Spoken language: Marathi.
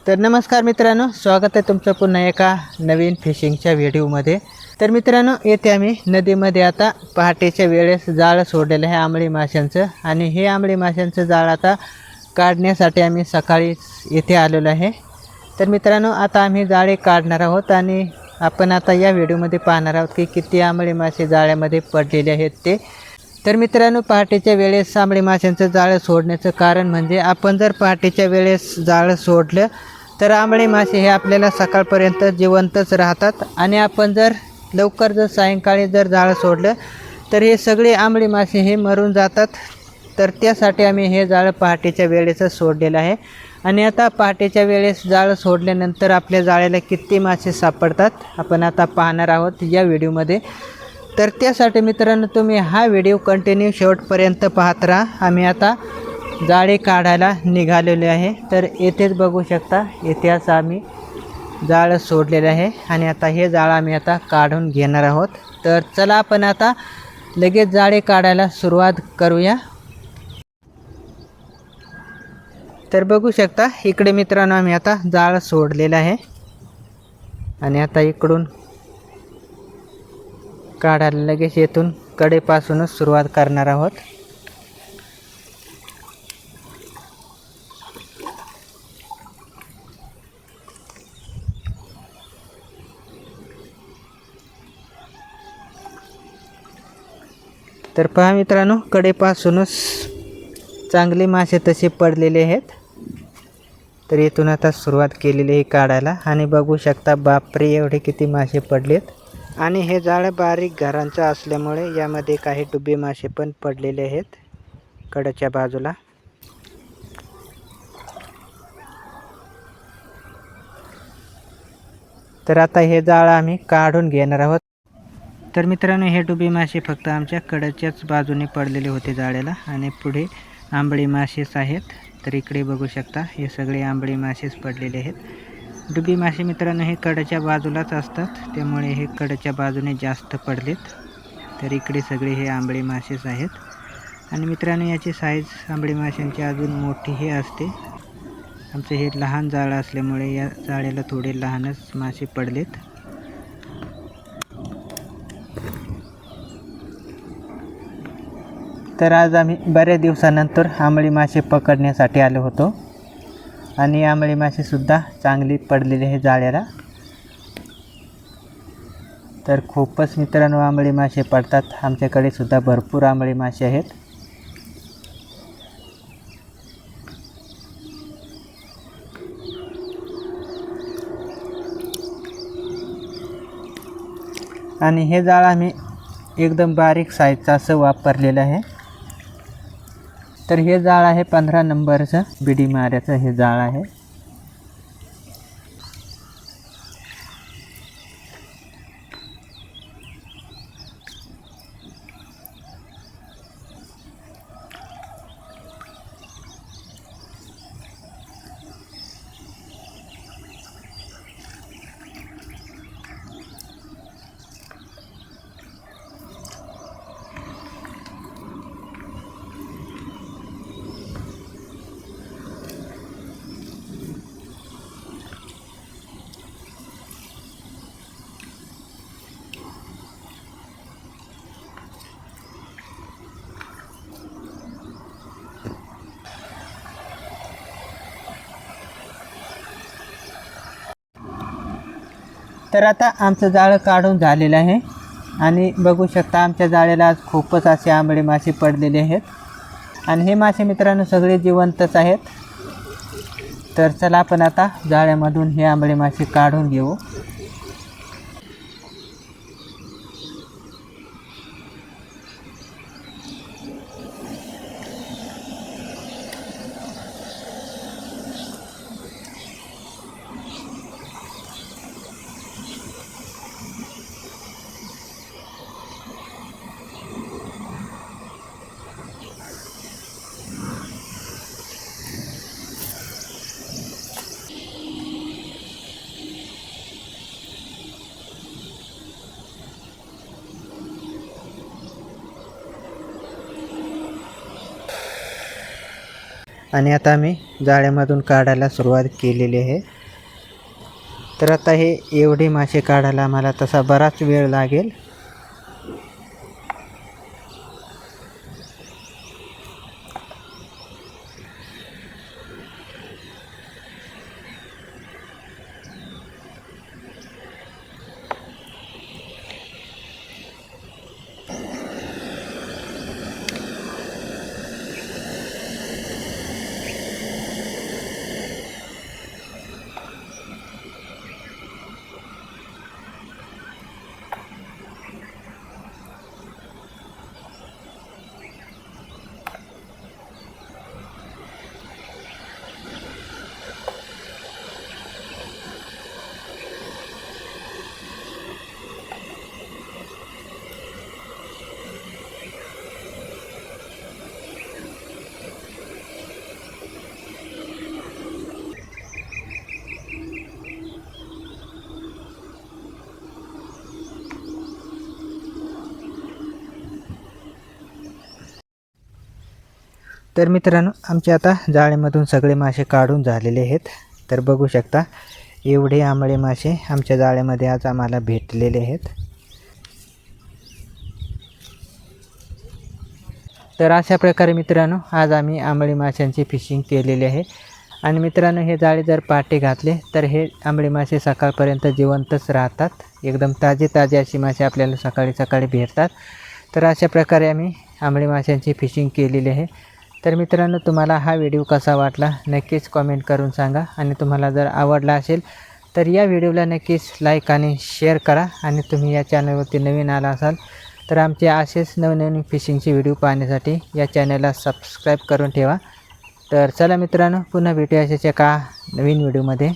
तर नमस्कार मित्रांनो, स्वागत आहे तुमचं पुन्हा एका नवीन फिशिंगच्या व्हिडिओमध्ये। तर मित्रांनो, येथे आम्ही नदीमध्ये आता पहाटेच्या वेळेस जाळं सोडलेलं आहे आंबळी माशांचं, आणि हे आंबळी माशांचं जाळं आता काढण्यासाठी आम्ही सकाळी येथे आलेलो आहे। तर मित्रांनो, आता आम्ही जाळे काढणार आहोत आणि आपण आता या व्हिडिओमध्ये पाहणार आहोत की किती आंबळी मासे जाळ्यामध्ये पडलेले आहेत ते। तर मित्रांनो, पहाटेच्या वेळेस आंबळी माशांचं जाळं सोडण्याचं कारण म्हणजे आपण जर पहाटेच्या वेळेस जाळं सोडलं तर आंबळी मासे हे आपल्याला सकाळपर्यंत जिवंतच राहतात, आणि आपण जर लवकर जर सायंकाळी जर जाळं सोडलं तर हे सगळे आंबळी मासे हे मरून जातात। तर त्यासाठी आम्ही हे जाळं पहाटेच्या वेळेसच सोडलेलं आहे। आणि आता पहाटेच्या वेळेस जाळं सोडल्यानंतर आपल्या जाळ्याला किती मासे सापडतात आपण आता पाहणार आहोत या व्हिडिओमध्ये। तर त्यासाठी मित्रांनो, तुम्ही हा व्हिडिओ कंटिन्यू शेवटपर्यंत पाहत राहा। आम्ही आता जाळे काढायला निघालेले आहे। तर येथेच बघू शकता, येथे असं आम्ही जाळं सोडलेलं आहे आणि आता हे जाळं आम्ही आता काढून घेणार आहोत। तर चला आपण आता लगेच जाळे काढायला सुरुवात करूया। तर बघू शकता, इकडे मित्रांनो आम्ही आता जाळं सोडलेलं आहे आणि आता इकडून काढायला लगेच येथून कडेपासूनच सुरुवात करणार आहोत। तर पहा मित्रांनो, कडेपासूनच चांगले मासे तसे पडलेले आहेत। तर इथून आता सुरुवात केलेली आहे काढायला, आणि बघू शकता बापरे एवढे किती मासे पडलेत। आणि हे जाळं बारीक घरांचं असल्यामुळे यामध्ये काही डुबे मासे पण पडलेले आहेत कडेच्या बाजूला। तर आता हे जाळं आम्ही काढून घेणार आहोत। तर मित्रांनो, हे डुबे मासे फक्त आमच्या कडेच्याच बाजूने पडलेले होते जाळ्याला, आणि पुढे आंबळी मासेच आहेत। तर इकडे बघू शकता हे सगळे आंबळी मासेच पडलेले आहेत। डुबी मासे मित्रांनो हे कडेच्या बाजूलाच असतात, त्यामुळे हे कडेच्या बाजूने जास्त पडलेत। तर इकडे सगळे हे आंबळी मासेच आहेत। आणि मित्रांनो, याची साईज आंबळी माशांची अजून मोठी हे असते। आमचं हे लहान जाळं असल्यामुळे या जाळ्याला थोडे लहानच मासे पडलेत। तर आज आम्ही बऱ्याच दिवसानंतर आंबळी मासे पकडण्यासाठी आलो होतो, आणि आंबळी मासेसुद्धा चांगली पडलेली आहे जाळ्याला। तर खूपच मित्रांनो आंबळी मासे पडतात, आमच्याकडे सुद्धा भरपूर आंबळी मासे आहेत। आणि हे जाळं आम्ही एकदम बारीक साईजचं असं वापरलेलं आहे। तर हे जाळं आहे 15 नंबरचं बिडी माऱ्याचं हे जाळं आहे। तर आता आमचं जाळं काढून झालेलं आहे, आणि बघू शकता आमच्या जाळ्याला आज खूपच असे आंबळे मासे पडलेले आहेत, आणि हे मासे मित्रांनो सगळे जिवंतच आहेत। तर चला आपण आता जाळ्यामधून हे आंबळे मासे काढून घेऊ। आणि आता आम्ही जाळ्यामधून काढायला सुरुवात केलेली आहे. तर आता हे एवढे मासे काढायला आम्हाला तसा बराच वेळ लागेल. तर मित्रांनो, आमचे आता जाळीमधून सगळे मासे काढून झालेले आहेत. तर बघू शकता एवढे आंबळे मासे आमच्या जाळ्यामध्ये आज आम्हाला भेटलेले आहेत. तर अशा प्रकारे मित्रांनो आज आम्ही आंबळी माशांची फिशिंग केलेली आहे. आणि मित्रांनो, हे जाळे जर पहाटे घातले तर हे आंबळी मासे सकाळपर्यंत जिवंतच राहतात. एकदम ताजे अशी मासे आपल्याला सकाळी सकाळी भेटतात. तर अशा प्रकारे आम्ही आंबळी माशांची फिशिंग केलेली आहे. तर मित्रांनो, तुम्हाला हा व्हिडिओ कसा वाटला नक्कीच कमेंट करून सांगा. आणि तुम्हाला जर आवडला असेल तर या व्हिडिओला नक्कीच लाईक आणि शेअर करा. आणि तुम्ही या चॅनलवरती नवीन आला असाल तर आमचे असेच नवनवीन फिशिंगचे व्हिडिओ पाहण्यासाठी या चॅनलला सबस्क्राईब करून ठेवा. तर चला मित्रांनो, पुन्हा भेटूया अशाच एका नवीन व्हिडिओमध्ये.